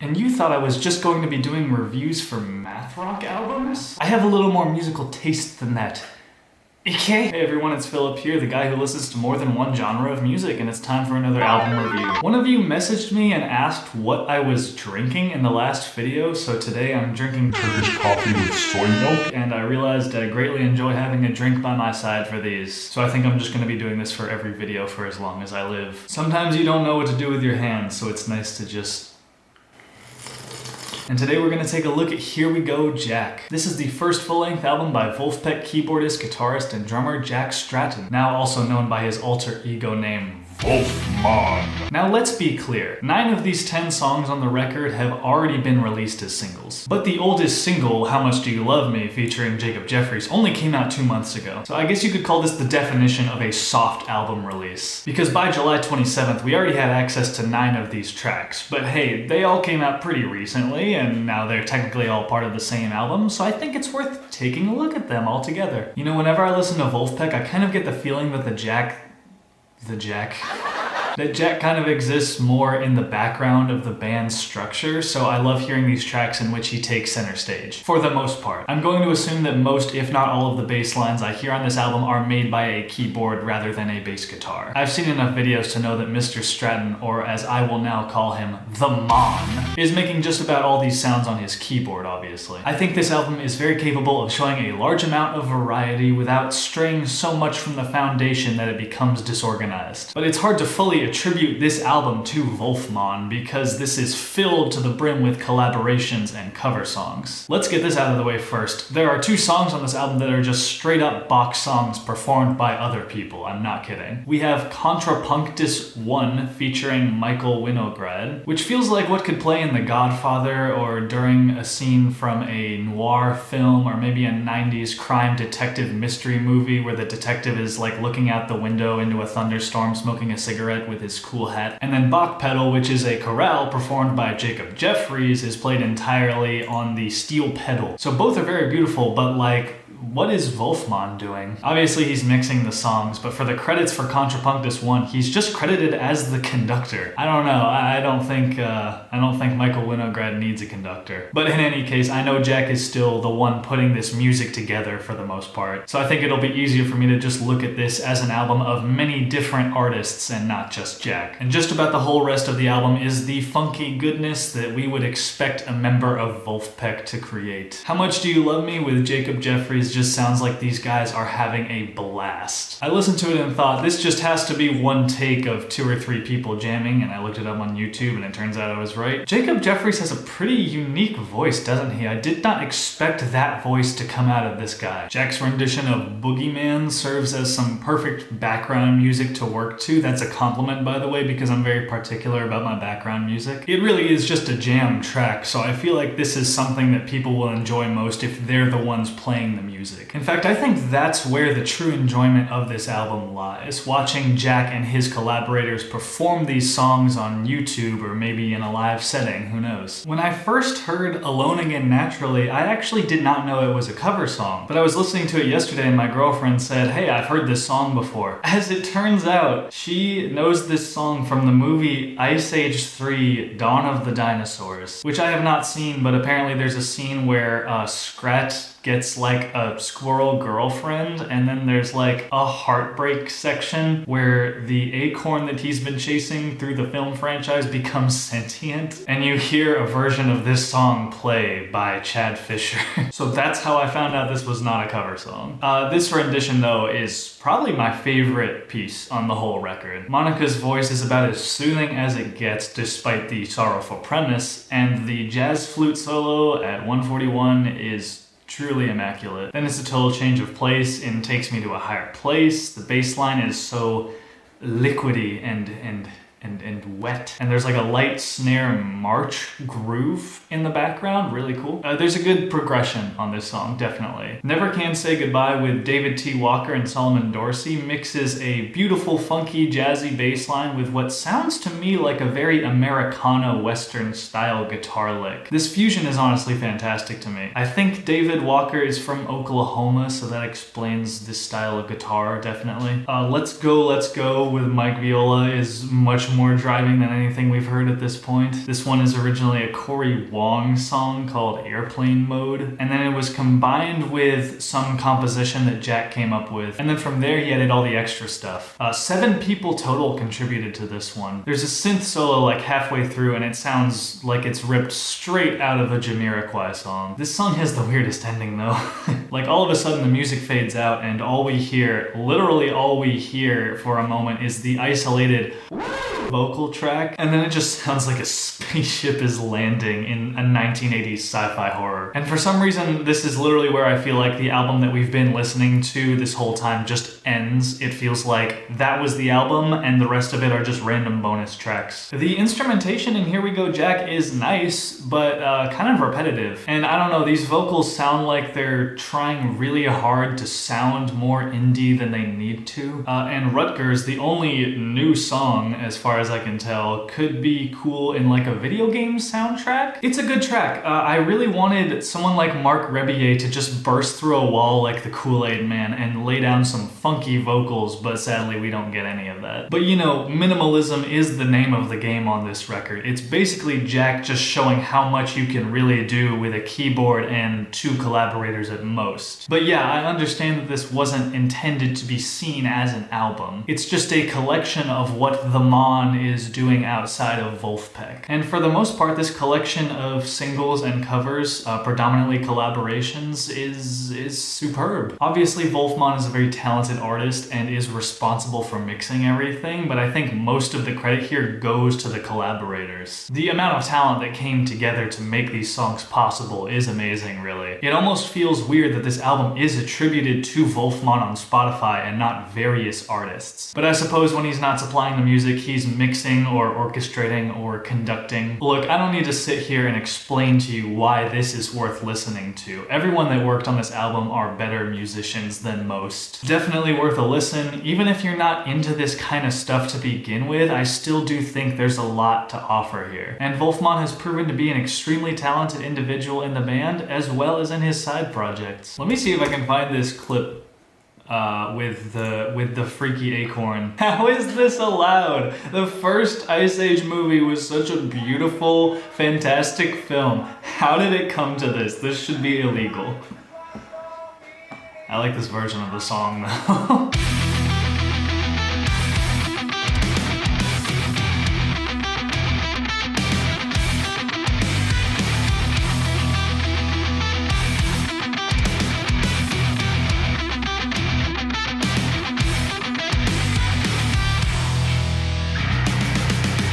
And you thought I was just going to be doing reviews for math rock albums? I have a little more musical taste than that. Okay. Hey everyone, it's Philip here, the guy who listens to more than one genre of music, and it's time for another album review. One of you messaged me and asked what I was drinking in the last video, so today I'm drinking Turkish coffee with soy milk, and I realized I greatly enjoy having a drink by my side for these. So I think I'm just gonna be doing this for every video for as long as I live. Sometimes you don't know what to do with your hands, so it's nice to just... And today we're going to take a look at Here We Go, Jack. This is the first full-length album by Vulfmon keyboardist, guitarist, and drummer Jack Stratton, now also known by his alter ego name, Vulfmon. Now let's be clear, 9 of these 10 songs on the record have already been released as singles. But the oldest single, How Much Do You Love Me, featuring Jacob Jeffries, only came out 2 months ago. So I guess you could call this the definition of a soft album release. Because by July 27th, we already had access to 9 of these tracks. But hey, they all came out pretty recently, and now they're technically all part of the same album, so I think it's worth taking a look at them all together. You know, whenever I listen to Vulfpeck, I kind of get the feeling that Jack kind of exists more in the background of the band's structure, so I love hearing these tracks in which he takes center stage, for the most part. I'm going to assume that most, if not all, of the bass lines I hear on this album are made by a keyboard rather than a bass guitar. I've seen enough videos to know that Mr. Stratton, or as I will now call him, the Mon, is making just about all these sounds on his keyboard, obviously. I think this album is very capable of showing a large amount of variety without straying so much from the foundation that it becomes disorganized. But it's hard to fully attribute this album to Vulfmon because this is filled to the brim with collaborations and cover songs. Let's get this out of the way first. There are 2 songs on this album that are just straight up box songs performed by other people, I'm not kidding. We have Contrapunctus 1 featuring Michael Winograd, which feels like what could play in The Godfather or during a scene from a noir film or maybe a 90s crime detective mystery movie where the detective is like looking out the window into a thunderstorm smoking a cigarette with his cool hat. And then Bach Pedal, which is a chorale performed by Jacob Jeffries, is played entirely on the steel pedal. So both are very beautiful, but like, what is Vulfmon doing? Obviously he's mixing the songs, but for the credits for Contrapunctus 1, he's just credited as the conductor. I don't know, I don't think Michael Winograd needs a conductor. But in any case, I know Jack is still the one putting this music together for the most part. So I think it'll be easier for me to just look at this as an album of many different artists and not just Jack. And just about the whole rest of the album is the funky goodness that we would expect a member of Vulfpeck to create. How Much Do You Love Me with Jacob Jeffries just sounds like these guys are having a blast. I listened to it and thought, this just has to be one take of 2 or 3 people jamming, and I looked it up on YouTube and it turns out I was right. Jacob Jeffries has a pretty unique voice, doesn't he? I did not expect that voice to come out of this guy. Jack's rendition of Boogeyman serves as some perfect background music to work to. That's a compliment, by the way, because I'm very particular about my background music. It really is just a jam track, so I feel like this is something that people will enjoy most if they're the ones playing the music. In fact, I think that's where the true enjoyment of this album lies. Watching Jack and his collaborators perform these songs on YouTube or maybe in a live setting, who knows. When I first heard Alone Again Naturally, I actually did not know it was a cover song, but I was listening to it yesterday and my girlfriend said, hey, I've heard this song before. As it turns out, she knows this song from the movie Ice Age 3: Dawn of the Dinosaurs, which I have not seen, but apparently there's a scene where Scrat gets like a squirrel girlfriend, and then there's like a heartbreak section where the acorn that he's been chasing through the film franchise becomes sentient, and you hear a version of this song play by Chad Fisher. So that's how I found out this was not a cover song. This rendition though is probably my favorite piece on the whole record. Monica's voice is about as soothing as it gets despite the sorrowful premise, and the jazz flute solo at 141 is truly immaculate. Then it's a total change of pace and takes me to a higher place. The bass line is so liquidy and wet. And there's like a light snare march groove in the background, really cool. There's a good progression on this song, definitely. Never Can Say Goodbye with David T. Walker and Solomon Dorsey mixes a beautiful, funky, jazzy bass line with what sounds to me like a very Americana Western style guitar lick. This fusion is honestly fantastic to me. I think David Walker is from Oklahoma, so that explains this style of guitar, definitely. Let's Go with Mike Viola is much more driving than anything we've heard at this point. This one is originally a Cory Wong song called Airplane Mode, and then it was combined with some composition that Jack came up with, and then from there he added all the extra stuff. 7 people total contributed to this one. There's a synth solo like halfway through, and it sounds like it's ripped straight out of a Jamiroquai song. This song has the weirdest ending though. Like all of a sudden the music fades out and all we hear, literally all we hear for a moment, is the isolated vocal track, and then it just sounds like a spaceship is landing in a 1980s sci-fi horror. And for some reason, this is literally where I feel like the album that we've been listening to this whole time just ends. It feels like that was the album and the rest of it are just random bonus tracks. The instrumentation in Here We Go Jack is nice, but kind of repetitive. And I don't know, these vocals sound like they're trying really hard to sound more indie than they need to. And Rutgers, the only new song as far as I can tell, could be cool in like a video game soundtrack. It's a good track. I really wanted someone like Marc Rebillet to just burst through a wall like the Kool-Aid Man and lay down some funky vocals, but sadly we don't get any of that. But you know, minimalism is the name of the game on this record. It's basically Jack just showing how much you can really do with a keyboard and 2 collaborators at most. But yeah, I understand that this wasn't intended to be seen as an album. It's just a collection of what the Mon is doing outside of Vulfpeck. And for the most part, this collection of singles and covers, predominantly collaborations, is superb. Obviously, Vulfmon is a very talented artist and is responsible for mixing everything, but I think most of the credit here goes to the collaborators. The amount of talent that came together to make these songs possible is amazing, really. It almost feels weird that this album is attributed to Vulfmon on Spotify and not various artists. But I suppose when he's not supplying the music, he's mixing or orchestrating or conducting. Look, I don't need to sit here and explain to you why this is worth listening to. Everyone that worked on this album are better musicians than most. Definitely worth a listen. Even if you're not into this kind of stuff to begin with, I still do think there's a lot to offer here. And Vulfmon has proven to be an extremely talented individual in the band as well as in his side projects. Let me see if I can find this clip with the freaky acorn. How is this allowed? The first Ice Age movie was such a beautiful, fantastic film. How did it come to this? This should be illegal. I like this version of the song though.